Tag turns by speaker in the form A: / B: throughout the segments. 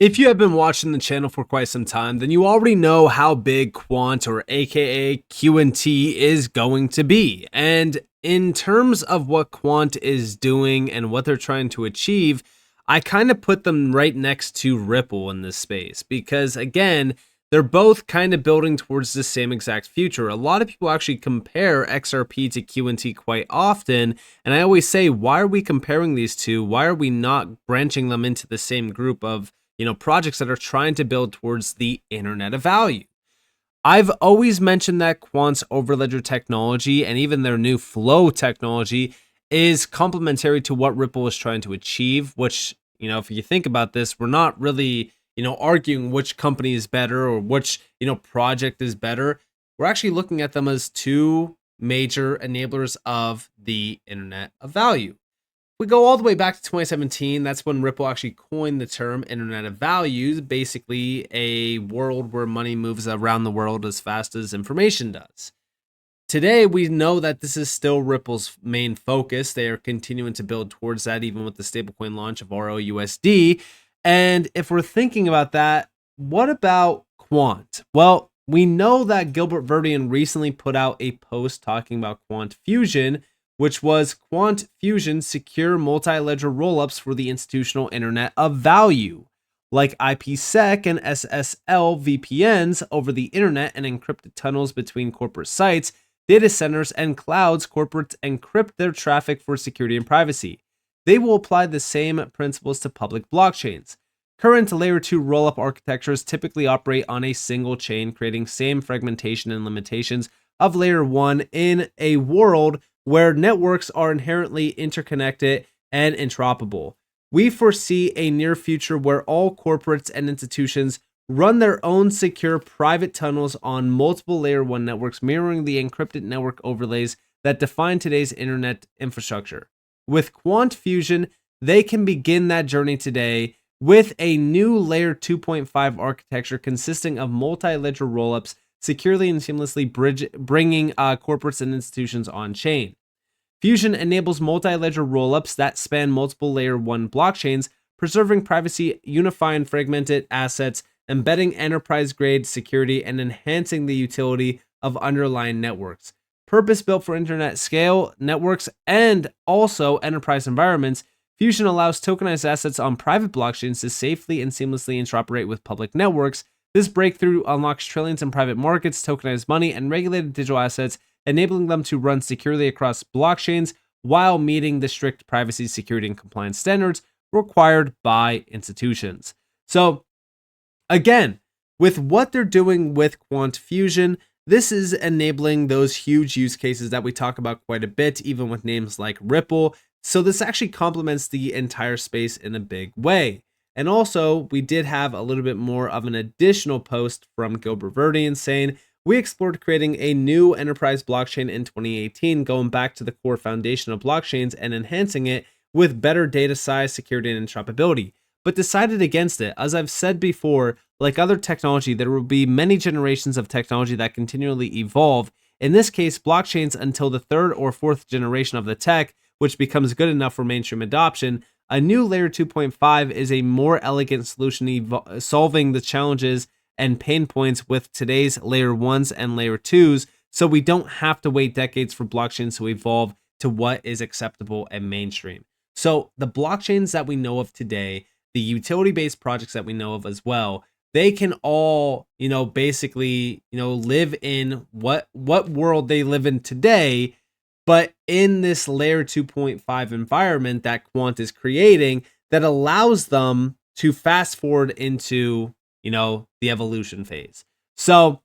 A: If you have been watching the channel for quite some time, then you already know how big Quant, or aka QNT, is going to be. And in terms of what Quant is doing and what they're trying to achieve, I kind of put them right next to Ripple in this space because, again, they're both kind of building towards the same exact future. A lot of people actually compare XRP to QNT quite often, and I always say, why are we comparing these two? Why are we not branching them into the same group of projects that are trying to build towards the internet of value? I've always mentioned that Quant's overledger technology and even their new Flow technology is complementary to what Ripple is trying to achieve, which, if you think about this, we're not really, arguing which company is better or which, project is better. We're actually looking at them as two major enablers of the internet of value. We go all the way back to 2017. That's when Ripple actually coined the term internet of values, basically a world where money moves around the world as fast as information does. Today, we know that this is still Ripple's main focus. They are continuing to build towards that, even with the stablecoin launch of ROUSD. And if we're thinking about that, what about Quant? Well, we know that Gilbert Verdian recently put out a post talking about Quant Fusion, which was Quant Fusion secure multi-ledger rollups for the institutional internet of value, like IPsec and SSL VPNs over the internet and encrypted tunnels between corporate sites, data centers, and clouds. Corporates encrypt their traffic for security and privacy. They will apply the same principles to public blockchains. Current layer 2 rollup architectures typically operate on a single chain, creating same fragmentation and limitations of layer 1 in a world where networks are inherently interconnected and interoperable. We foresee a near future where all corporates and institutions run their own secure private tunnels on multiple layer 1 networks, mirroring the encrypted network overlays that define today's internet infrastructure. With Quant Fusion, they can begin that journey today with a new layer 2.5 architecture consisting of multi-ledger rollups, securely and seamlessly bringing corporates and institutions on chain. Fusion enables multi-ledger rollups that span multiple layer 1 blockchains, preserving privacy, unifying fragmented assets, embedding enterprise-grade security, and enhancing the utility of underlying networks. Purpose-built for internet scale networks and also enterprise environments, Fusion allows tokenized assets on private blockchains to safely and seamlessly interoperate with public networks. This breakthrough unlocks trillions in private markets, tokenized money, and regulated digital assets, enabling them to run securely across blockchains while meeting the strict privacy, security, and compliance standards required by institutions. So, again, with what they're doing with Quant Fusion, this is enabling those huge use cases that we talk about quite a bit, even with names like Ripple. So this actually complements the entire space in a big way. And also, we did have a little bit more of an additional post from Gilbert Verdian saying, we explored creating a new enterprise blockchain in 2018, going back to the core foundation of blockchains and enhancing it with better data size, security, and interoperability, but decided against it. As I've said before, like other technology, there will be many generations of technology that continually evolve. In this case, blockchains until the third or fourth generation of the tech, which becomes good enough for mainstream adoption. A new layer 2.5 is a more elegant solution solving the challenges and pain points with today's layer 1s and layer 2s, so we don't have to wait decades for blockchains to evolve to what is acceptable and mainstream. So the blockchains that we know of today, the utility-based projects that we know of as well, they can all, basically, live in what world they live in today, but in this layer 2.5 environment that Quant is creating that allows them to fast forward into, the evolution phase. So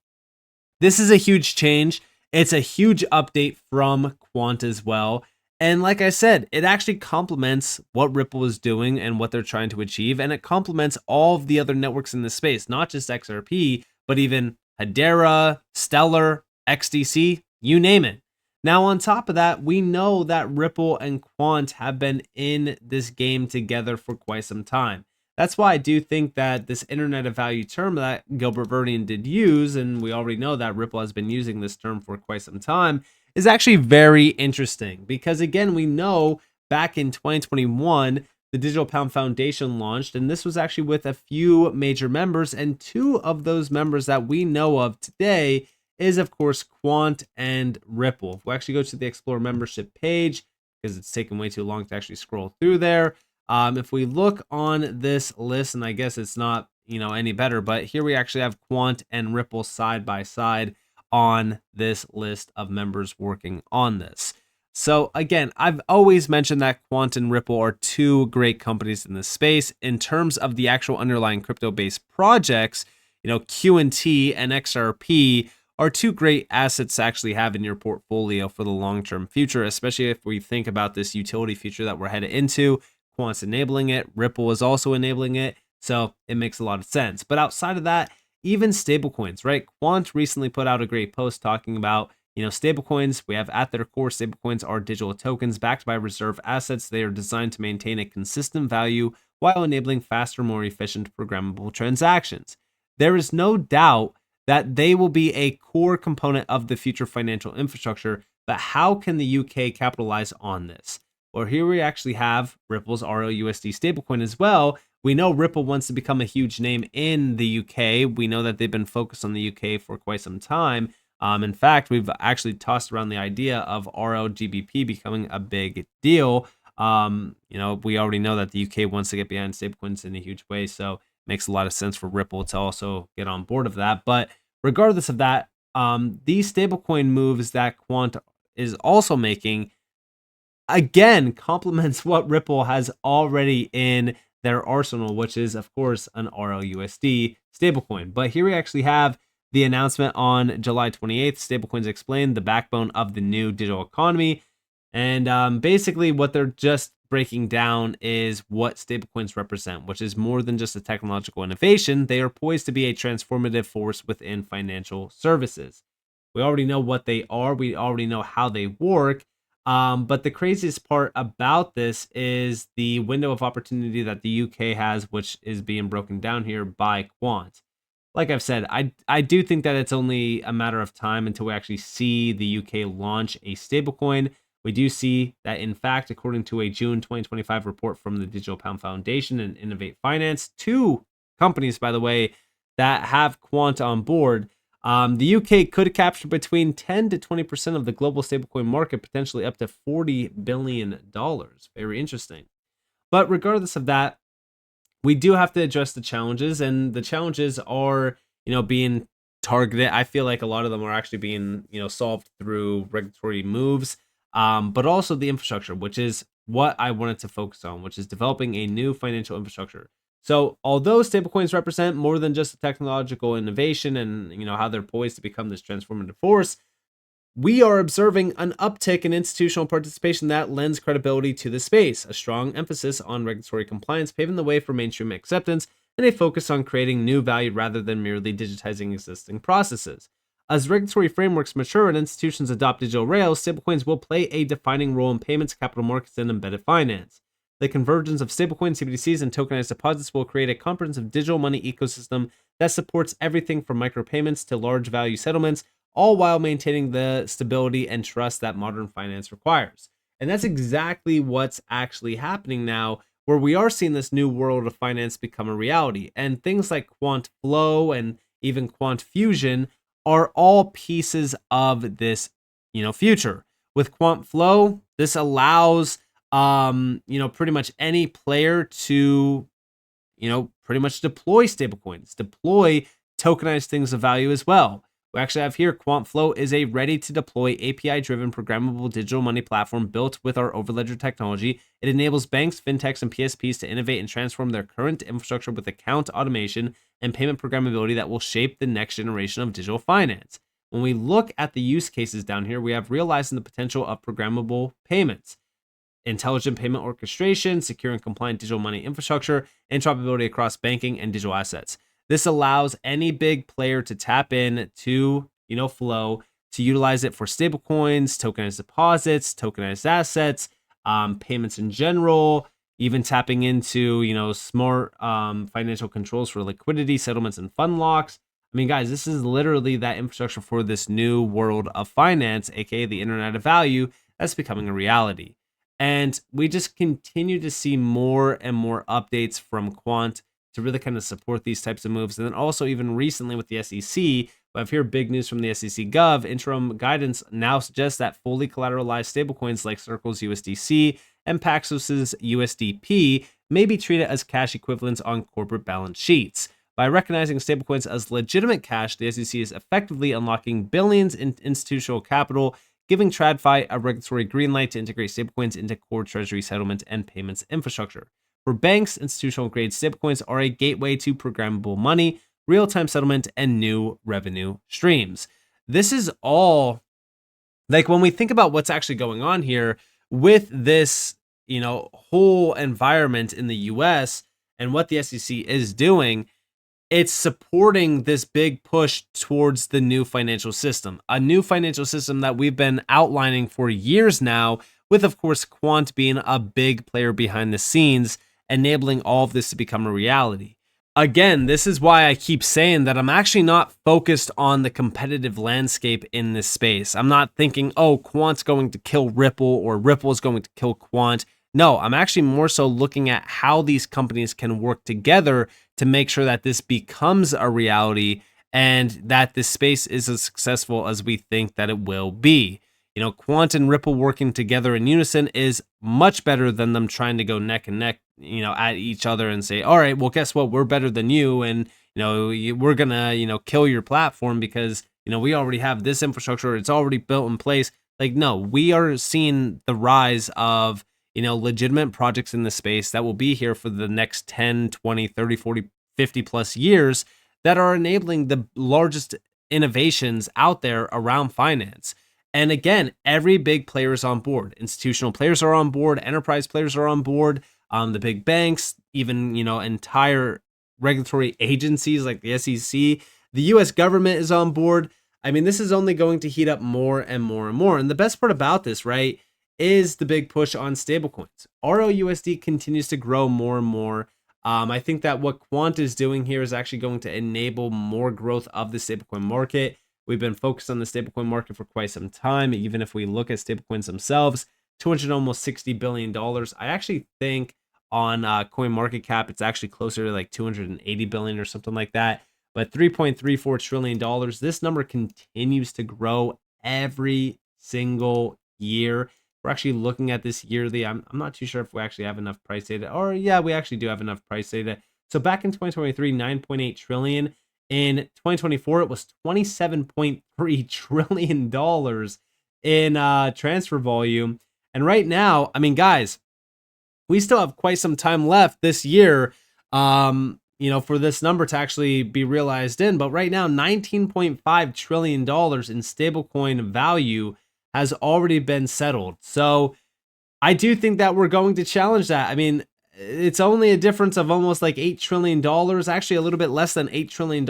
A: this is a huge change. It's a huge update from Quant as well. And like I said, it actually complements what Ripple is doing and what they're trying to achieve. And it complements all of the other networks in the space, not just XRP, but even Hedera, Stellar, XDC, you name it. Now, on top of that, we know that Ripple and Quant have been in this game together for quite some time. That's why I do think that this internet of value term that Gilbert Verdian did use, and we already know that Ripple has been using this term for quite some time, is actually very interesting because, again, we know back in 2021 the Digital Pound Foundation launched, and this was actually with a few major members, and two of those members that we know of today is, of course, Quant and Ripple. If we actually go to the Explore membership page, because it's taken way too long to actually scroll through there, if we look on this list, and I guess it's not, any better, but here we actually have Quant and Ripple side by side on this list of members working on this. So again, I've always mentioned that Quant and Ripple are two great companies in this space. In terms of the actual underlying crypto-based projects, QNT and XRP are two great assets to actually have in your portfolio for the long-term future, especially if we think about this utility feature that we're headed into. Quant's enabling it, Ripple is also enabling it, so it makes a lot of sense. But outside of that, even stablecoins, right? Quant recently put out a great post talking about stablecoins. We have at their core, stablecoins are digital tokens backed by reserve assets. They are designed to maintain a consistent value while enabling faster, more efficient programmable transactions. There is no doubt that they will be a core component of the future financial infrastructure, but how can the UK capitalize on this? Well, here we actually have Ripple's RLUSD stablecoin as well. We know Ripple wants to become a huge name in the UK. We know that they've been focused on the UK for quite some time. In fact, we've actually tossed around the idea of RLGBP becoming a big deal. We already know that the UK wants to get behind stablecoins in a huge way, so it makes a lot of sense for Ripple to also get on board of that. But regardless of that, these stablecoin moves that Quant is also making, again, complements what Ripple has already in their arsenal, which is, of course, an RLUSD stablecoin. But here we actually have the announcement on July 28th. Stablecoins explained the backbone of the new digital economy. And basically what they're just breaking down is what stablecoins represent, which is more than just a technological innovation. They are poised to be a transformative force within financial services. We already know what they are. We already know how they work. But the craziest part about this is the window of opportunity that the UK has, which is being broken down here by Quant. Like I've said, I do think that it's only a matter of time until we actually see the UK launch a stablecoin. We do see that, in fact, according to a June 2025 report from the Digital Pound Foundation and Innovate Finance, two companies, by the way, that have Quant on board, the UK could capture between 10 to 20% of the global stablecoin market, potentially up to $40 billion. Very interesting. But regardless of that, we do have to address the challenges, and the challenges are, being targeted. I feel like a lot of them are actually being, solved through regulatory moves, but also the infrastructure, which is what I wanted to focus on, which is developing a new financial infrastructure. So although stablecoins represent more than just a technological innovation and, how they're poised to become this transformative force, we are observing an uptick in institutional participation that lends credibility to the space, a strong emphasis on regulatory compliance, paving the way for mainstream acceptance, and a focus on creating new value rather than merely digitizing existing processes. As regulatory frameworks mature and institutions adopt digital rails, stablecoins will play a defining role in payments, capital markets, and embedded finance. The convergence of stablecoins, CBDCs, and tokenized deposits will create a comprehensive digital money ecosystem that supports everything from micropayments to large value settlements, all while maintaining the stability and trust that modern finance requires. And that's exactly what's actually happening now, where we are seeing this new world of finance become a reality. And things like Quant Flow and even Quant Fusion are all pieces of this, future. With Quant Flow, this allows, pretty much any player to, pretty much deploy stablecoins, deploy tokenized things of value as well. We actually have here Quant Flow is a ready-to-deploy API-driven programmable digital money platform built with our Overledger technology. It enables banks, fintechs, and PSPs to innovate and transform their current infrastructure with account automation and payment programmability that will shape the next generation of digital finance. When we look at the use cases down here, we have realizing the potential of programmable payments, intelligent payment orchestration, secure and compliant digital money infrastructure, interoperability across banking and digital assets. This allows any big player to tap in to, Flow, to utilize it for stablecoins, tokenized deposits, tokenized assets, payments in general, even tapping into, smart financial controls for liquidity, settlements, and fund locks. I mean, guys, this is literally that infrastructure for this new world of finance, aka the Internet of Value, that's becoming a reality. And we just continue to see more and more updates from Quant to really kind of support these types of moves. And then also even recently with the SEC, I've heard big news from the SEC Gov. Interim guidance now suggests that fully collateralized stablecoins like Circle's USDC and Paxos's USDP may be treated as cash equivalents on corporate balance sheets. By recognizing stablecoins as legitimate cash, the SEC is effectively unlocking billions in institutional capital, giving TradFi a regulatory green light to integrate stablecoins into core treasury settlement and payments infrastructure. For banks, institutional-grade stablecoins are a gateway to programmable money, real-time settlement, and new revenue streams. This is all, like, when we think about what's actually going on here with this, whole environment in the US and what the SEC is doing, it's supporting this big push towards the new financial system, a new financial system that we've been outlining for years now, with, of course, Quant being a big player behind the scenes, enabling all of this to become a reality. Again, this is why I keep saying that I'm actually not focused on the competitive landscape in this space. I'm not thinking, oh, Quant's going to kill Ripple or Ripple is going to kill Quant. No, I'm actually more so looking at how these companies can work together to make sure that this becomes a reality and that this space is as successful as we think that it will be. Quant and Ripple working together in unison is much better than them trying to go neck and neck, at each other and say, all right, well, guess what? We're better than you. And, we're going to, kill your platform because, we already have this infrastructure. It's already built in place. Like, no, we are seeing the rise of, legitimate projects in the space that will be here for the next 10, 20, 30, 40, 50 plus years that are enabling the largest innovations out there around finance. And again, every big player is on board. Institutional players are on board. Enterprise players are on board. The big banks, even, entire regulatory agencies like the SEC, the US government is on board. I mean, this is only going to heat up more and more and more. And the best part about this, right, is the big push on stablecoins. ROUSD continues to grow more and more. I think that what Quant is doing here is actually going to enable more growth of the stablecoin market. We've been focused on the stablecoin market for quite some time. Even if we look at stablecoins themselves, almost $260 billion. I actually think on CoinMarketCap, it's actually closer to like 280 billion or something like that. But $3.34 trillion, this number continues to grow every single year. We're actually looking at this yearly. I'm not too sure if we actually have enough price data, or yeah, we actually do have enough price data. So back in 2023, 9.8 trillion. In 2024, it was $27.3 trillion in transfer volume. And right now, I mean, guys, we still have quite some time left this year, for this number to actually be realized in. But right now, $19.5 trillion in stablecoin value has already been settled. So I do think that we're going to challenge that. I mean, it's only a difference of almost like $8 trillion, actually a little bit less than $8 trillion.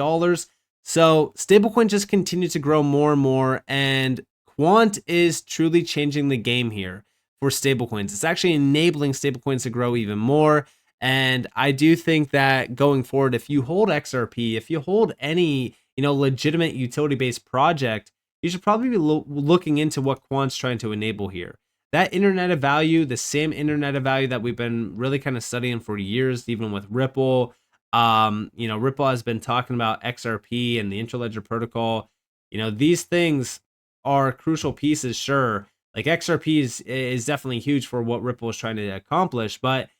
A: So stablecoin just continue to grow more and more, and Quant is truly changing the game here for stablecoins. It's actually enabling stablecoins to grow even more. And I do think that going forward, if you hold XRP, if you hold any, legitimate utility-based project, you should probably be looking into what Quant's trying to enable here. That internet of value, the same internet of value that we've been really kind of studying for years, even with Ripple. Ripple has been talking about XRP and the Interledger protocol. These things are crucial pieces, sure. Like XRP is definitely huge for what Ripple is trying to accomplish, but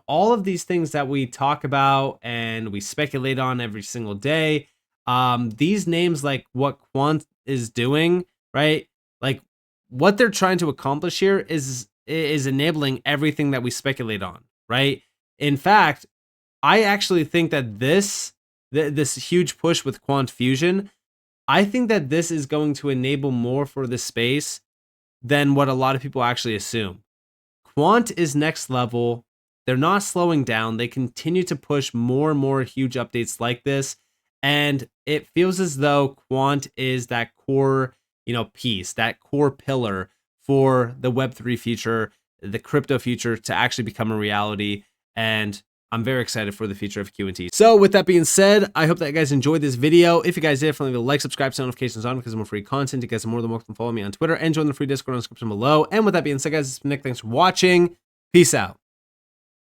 A: all of these things that we talk about and we speculate on every single day, these names like what Quant is doing, right? Like what they're trying to accomplish here is enabling everything that we speculate on, right? In fact, I actually think that this huge push with Quant Fusion, I think that this is going to enable more for the space than what a lot of people actually assume. Quant is next level. They're not slowing down. They continue to push more and more huge updates like this. And it feels as though Quant is that core, piece, that core pillar for the Web3 future, the crypto future to actually become a reality. And I'm very excited for the future of QNT. So with that being said, I hope that you guys enjoyed this video. If you guys did, definitely like, subscribe, set notifications on because of more free content. You guys are more than welcome to follow me on Twitter and join the free Discord in the description below. And with that being said, guys, it's been Nick. Thanks for watching. Peace out.